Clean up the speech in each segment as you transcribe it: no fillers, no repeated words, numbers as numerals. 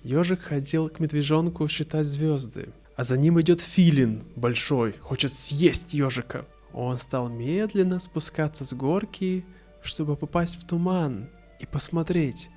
Ежик ходил к медвежонку считать звезды, а за ним идет филин большой, хочет съесть ежика. Он стал медленно спускаться с горки, чтобы попасть в туман и посмотреть,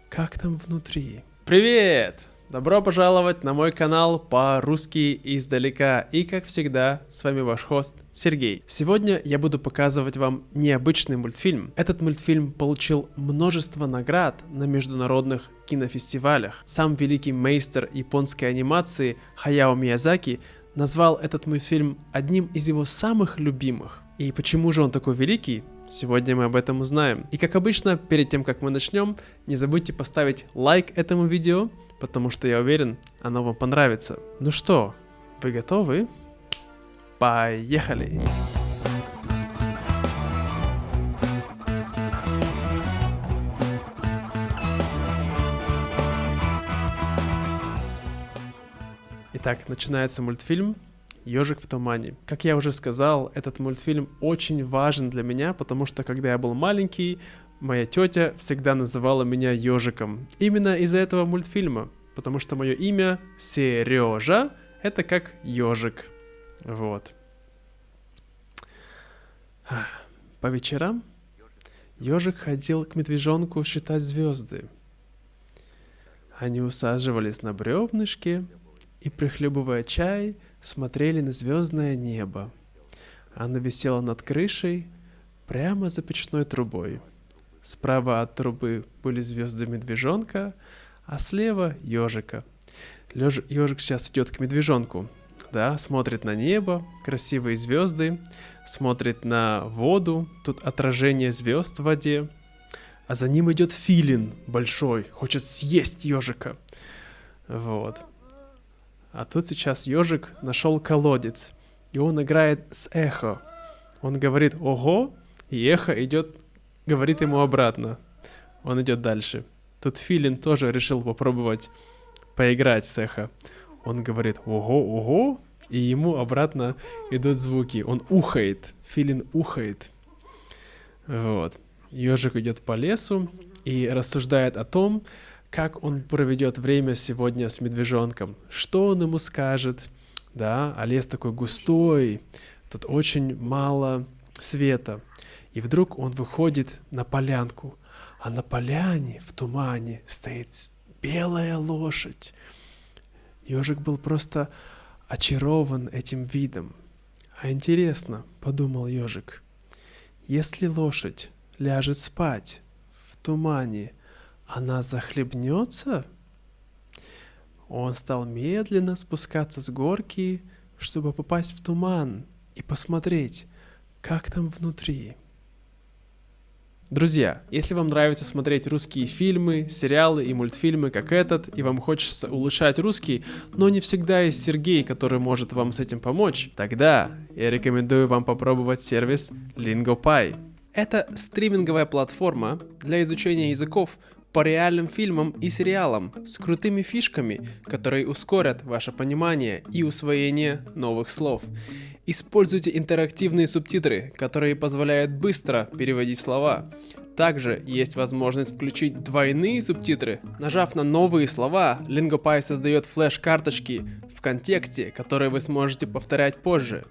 как там внутри. Привет! Добро пожаловать на мой канал по-русски издалека. И как всегда, с вами ваш хост Сергей. Сегодня я буду показывать вам необычный мультфильм. Этот мультфильм получил множество наград на международных кинофестивалях. Сам великий мейстер японской анимации Хаяо Миядзаки назвал этот мультфильм одним из его самых любимых. И почему же он такой великий? Сегодня мы об этом узнаем. И как обычно, перед тем, как мы начнем, не забудьте поставить лайк этому видео, потому что я уверен, оно вам понравится. Ну что, вы готовы? Поехали! Итак, начинается мультфильм «Ежик в тумане». Как я уже сказал, этот мультфильм очень важен для меня, потому что когда я был маленький, моя тетя всегда называла меня ежиком. Именно из-за этого мультфильма, потому что мое имя Сережа, это как ежик. Вот. По вечерам ежик ходил к медвежонку считать звезды. Они усаживались на бревнышке и, прихлебывая чай, смотрели на звездное небо. Оно висело над крышей, прямо за печной трубой. Справа от трубы были звезды медвежонка, а слева ежика. Ежик сейчас идет к медвежонку, да, смотрит на небо, красивые звезды, смотрит на воду, тут отражение звезд в воде, а за ним идет филин большой, хочет съесть ежика. Вот. А тут сейчас ежик нашел колодец, и он играет с эхо. Он говорит «Ого!», и эхо идет, говорит ему обратно. Он идет дальше. Тут филин тоже решил попробовать поиграть с эхо. Он говорит «Ого, ого!», и ему обратно идут звуки. Он ухает, филин ухает. Вот. Ежик идет по лесу и рассуждает о том, как он проведет время сегодня с медвежонком, что он ему скажет, да, а лес такой густой, тут очень мало света. И вдруг он выходит на полянку, а на поляне в тумане стоит белая лошадь. Ежик был просто очарован этим видом. А интересно, подумал ежик, если лошадь ляжет спать в тумане, она захлебнется? Он стал медленно спускаться с горки, чтобы попасть в туман и посмотреть, как там внутри. Друзья, если вам нравится смотреть русские фильмы, сериалы и мультфильмы, как этот, и вам хочется улучшать русский, но не всегда есть Сергей, который может вам с этим помочь, тогда я рекомендую вам попробовать сервис LingoPie. Это стриминговая платформа для изучения языков по реальным фильмам и сериалам с крутыми фишками, которые ускорят ваше понимание и усвоение новых слов. Используйте интерактивные субтитры, которые позволяют быстро переводить слова. Также есть возможность включить двойные субтитры. Нажав на новые слова, LingoPie создает флеш-карточки в контексте, которые вы сможете повторять позже.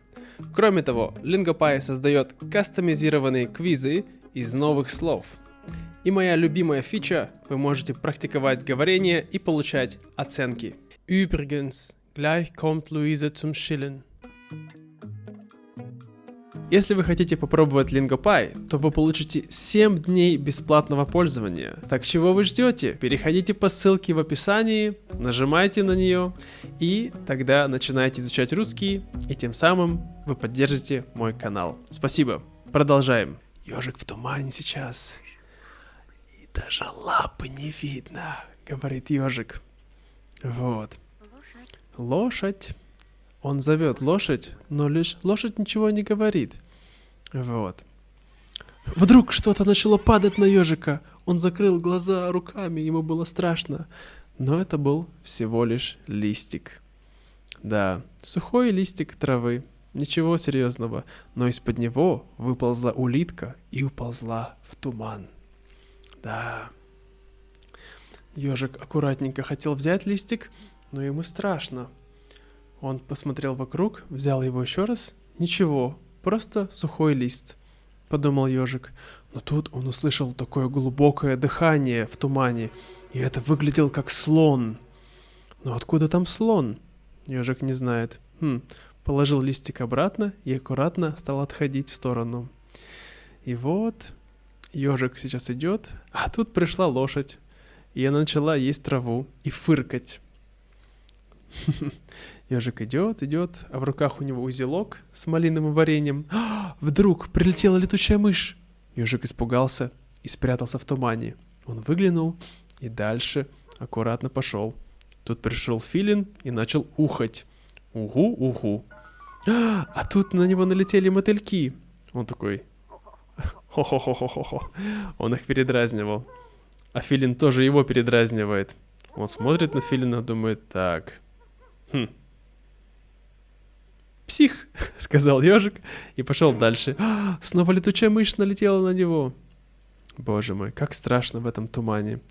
Кроме того, LingoPie создает кастомизированные квизы из новых слов. И моя любимая фича, вы можете практиковать говорение и получать оценки. Übrigens, gleich kommt Luise zum Chillen. Если вы хотите попробовать LingoPie, то вы получите 7 дней бесплатного пользования. Так чего вы ждете? Переходите по ссылке в описании, нажимайте на нее, и тогда начинайте изучать русский, и тем самым вы поддержите мой канал. Спасибо. Продолжаем. Ежик в тумане сейчас. Даже лапы не видно, говорит ежик. Вот. Лошадь. Он зовет лошадь, но лишь лошадь ничего не говорит. Вот. Вдруг что-то начало падать на ежика. Он закрыл глаза руками, ему было страшно. Но это был всего лишь листик. Да, сухой листик травы. Ничего серьезного. Но из-под него выползла улитка и уползла в туман. Да. Ежик аккуратненько хотел взять листик, но ему страшно. Он посмотрел вокруг, взял его еще раз. Ничего, просто сухой лист, подумал ежик. Но тут он услышал такое глубокое дыхание в тумане, и это выглядело как слон. Но откуда там слон? Ежик не знает. Положил листик обратно и аккуратно стал отходить в сторону. И вот ежик сейчас идет, а тут пришла лошадь, и она начала есть траву и фыркать. Ежик идет, а в руках у него узелок с малиновым вареньем. Вдруг прилетела летучая мышь. Ежик испугался и спрятался в тумане. Он выглянул и дальше аккуратно пошел. Тут пришел филин и начал ухать. Угу, угу. А тут на него налетели мотыльки. Он такой: хо-хо-хо-хо-хо. Он их передразнивал. А филин тоже его передразнивает. Он смотрит на филина, думает: так, псих, сказал ежик и пошел дальше. Снова летучая мышь налетела на него. Боже мой, как страшно в этом тумане.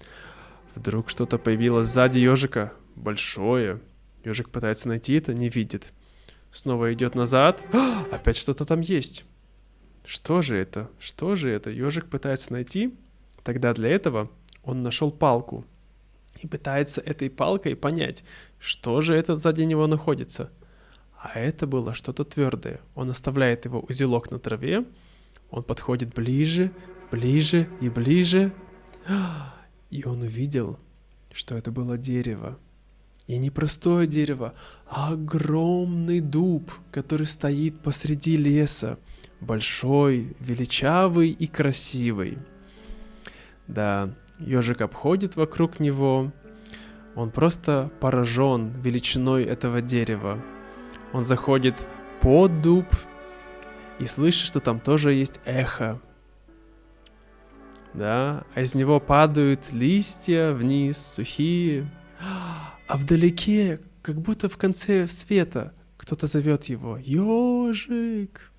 Вдруг что-то появилось сзади ежика, большое. Ежик пытается найти это, не видит. Снова идет назад. Опять что-то там есть. Что же это? Что же это? Ежик пытается найти. Тогда для этого он нашел палку и пытается этой палкой понять, что же это сзади него находится. А это было что-то твердое. Он оставляет его узелок на траве. Он подходит ближе, ближе и ближе. И он увидел, что это было дерево. И не простое дерево, а огромный дуб, который стоит посреди леса. Большой, величавый и красивый. Да, ежик обходит вокруг него. Он просто поражен величиной этого дерева. Он заходит под дуб и слышит, что там тоже есть эхо. Да, а из него падают листья вниз, сухие. А вдалеке, как будто в конце света, кто-то зовет его: «Ежик!»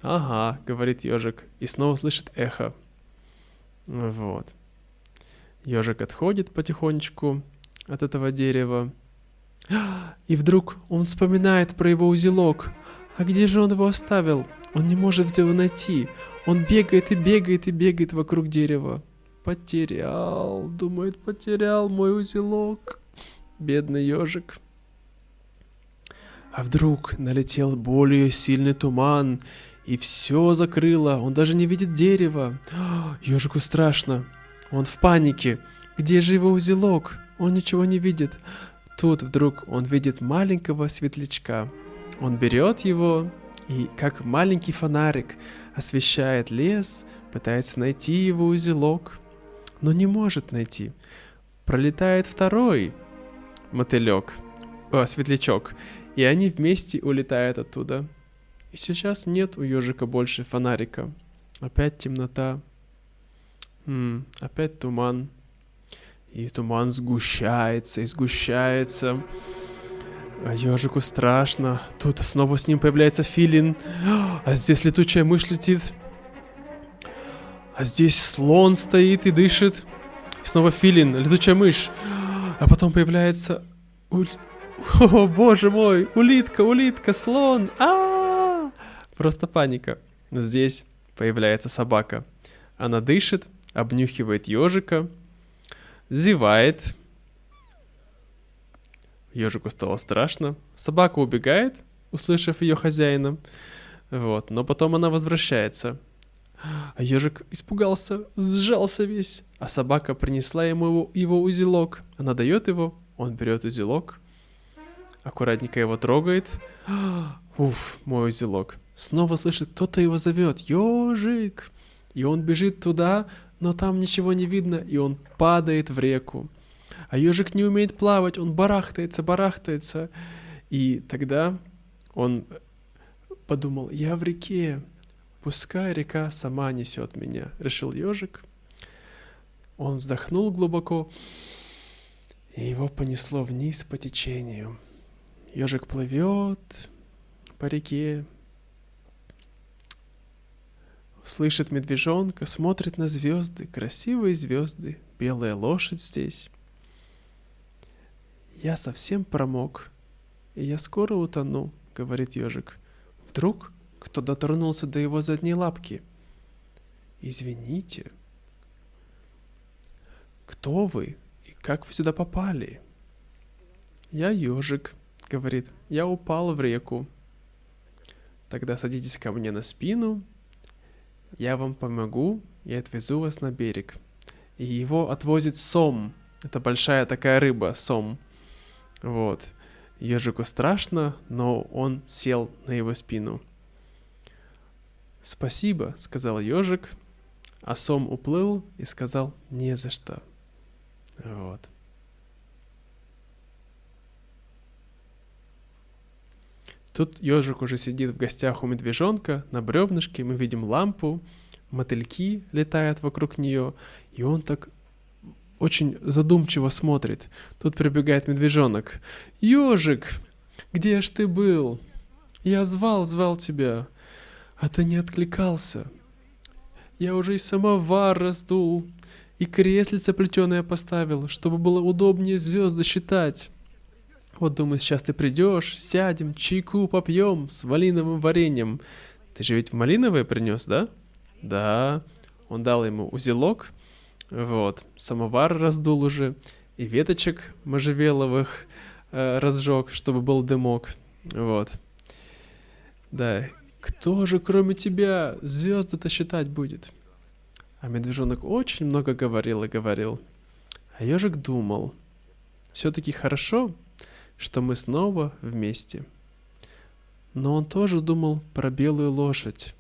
«Ага», — говорит ежик, и снова слышит эхо. Вот. Ежик отходит потихонечку от этого дерева. И вдруг он вспоминает про его узелок. А где же он его оставил? Он не может его найти. Он бегает и бегает и бегает вокруг дерева. Потерял, думает, потерял мой узелок. Бедный ежик. А вдруг налетел более сильный туман, и все закрыло. Он даже не видит дерева. Ежику страшно. Он в панике. Где же его узелок? Он ничего не видит. Тут вдруг он видит маленького светлячка. Он берет его и, как маленький фонарик, освещает лес, пытается найти его узелок, но не может найти. Пролетает второй светлячок, и они вместе улетают оттуда. И сейчас нет у ежика больше фонарика. Опять темнота. Опять туман. И туман сгущается и сгущается. А ежику страшно. Тут снова с ним появляется филин. А здесь летучая мышь летит. А здесь слон стоит и дышит. И снова филин, летучая мышь. А потом появляется... О, боже мой! Улитка, слон! Просто паника. Но здесь появляется собака. Она дышит, обнюхивает ежика, зевает. Ежику стало страшно. Собака убегает, услышав ее хозяина. Вот. Но потом она возвращается. А ежик испугался, сжался весь. А собака принесла ему его узелок. Она дает его, он берет узелок, аккуратненько его трогает. Уф, мой узелок. Снова слышит, кто-то его зовет. Ежик! И он бежит туда, но там ничего не видно, и он падает в реку. А ежик не умеет плавать, он барахтается. И тогда он подумал: я в реке, пускай река сама несет меня, решил ежик. Он вздохнул глубоко, и его понесло вниз по течению. Ежик плывет по реке, слышит медвежонка, смотрит на звезды, красивые звезды, белая лошадь здесь. Я совсем промок, и я скоро утону, говорит ежик. Вдруг кто дотронулся до его задней лапки. Извините. Кто вы и как вы сюда попали? Я ежик, говорит, я упал в реку. Тогда садитесь ко мне на спину, я вам помогу и отвезу вас на берег. И его отвозит сом. Это большая такая рыба, сом. Вот. Ежику страшно, но он сел на его спину. «Спасибо», — сказал ежик, а сом уплыл и сказал «не за что». Вот. Тут ежик уже сидит в гостях у медвежонка на бревнышке, мы видим лампу, мотыльки летают вокруг нее, и он так очень задумчиво смотрит. Тут прибегает медвежонок. «Ежик, где ж ты был? Я звал тебя, а ты не откликался. Я уже и самовар раздул, и креслице плетеное поставил, чтобы было удобнее звезды считать. Вот, думаю, сейчас ты придешь, сядем, чайку попьем с малиновым вареньем. Ты же ведь малиновое принес, да?» «Да». Он дал ему узелок, вот, самовар раздул уже, и веточек можжевеловых разжег, чтобы был дымок, вот. Да, кто же кроме тебя звезды-то считать будет? А медвежонок очень много говорил и говорил. А ежик думал, все-таки хорошо, что мы снова вместе. Но он тоже думал про белую лошадь.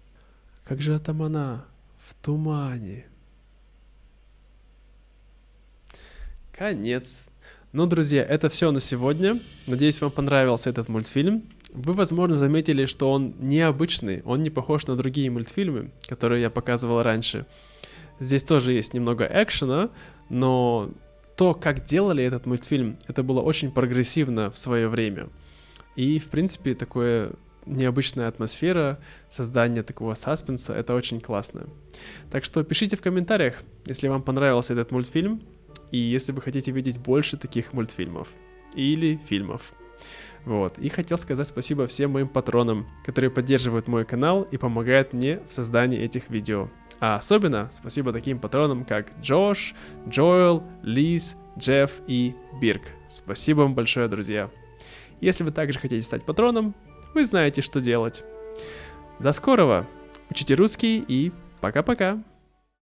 Как же там она в тумане? Конец. Ну, друзья, это все на сегодня. Надеюсь, вам понравился этот мультфильм. Вы, возможно, заметили, что он необычный, он не похож на другие мультфильмы, которые я показывал раньше. Здесь тоже есть немного экшена, но то, как делали этот мультфильм, это было очень прогрессивно в свое время. И, в принципе, такое необычная атмосфера, создание такого саспенса, это очень классно. Так что пишите в комментариях, если вам понравился этот мультфильм, и если вы хотите видеть больше таких мультфильмов или фильмов. Вот. И хотел сказать спасибо всем моим патронам, которые поддерживают мой канал и помогают мне в создании этих видео. А особенно спасибо таким патронам, как Джош, Джоэл, Лиз, Джефф и Бирк. Спасибо вам большое, друзья. Если вы также хотите стать патроном, вы знаете, что делать. До скорого! Учите русский и пока-пока!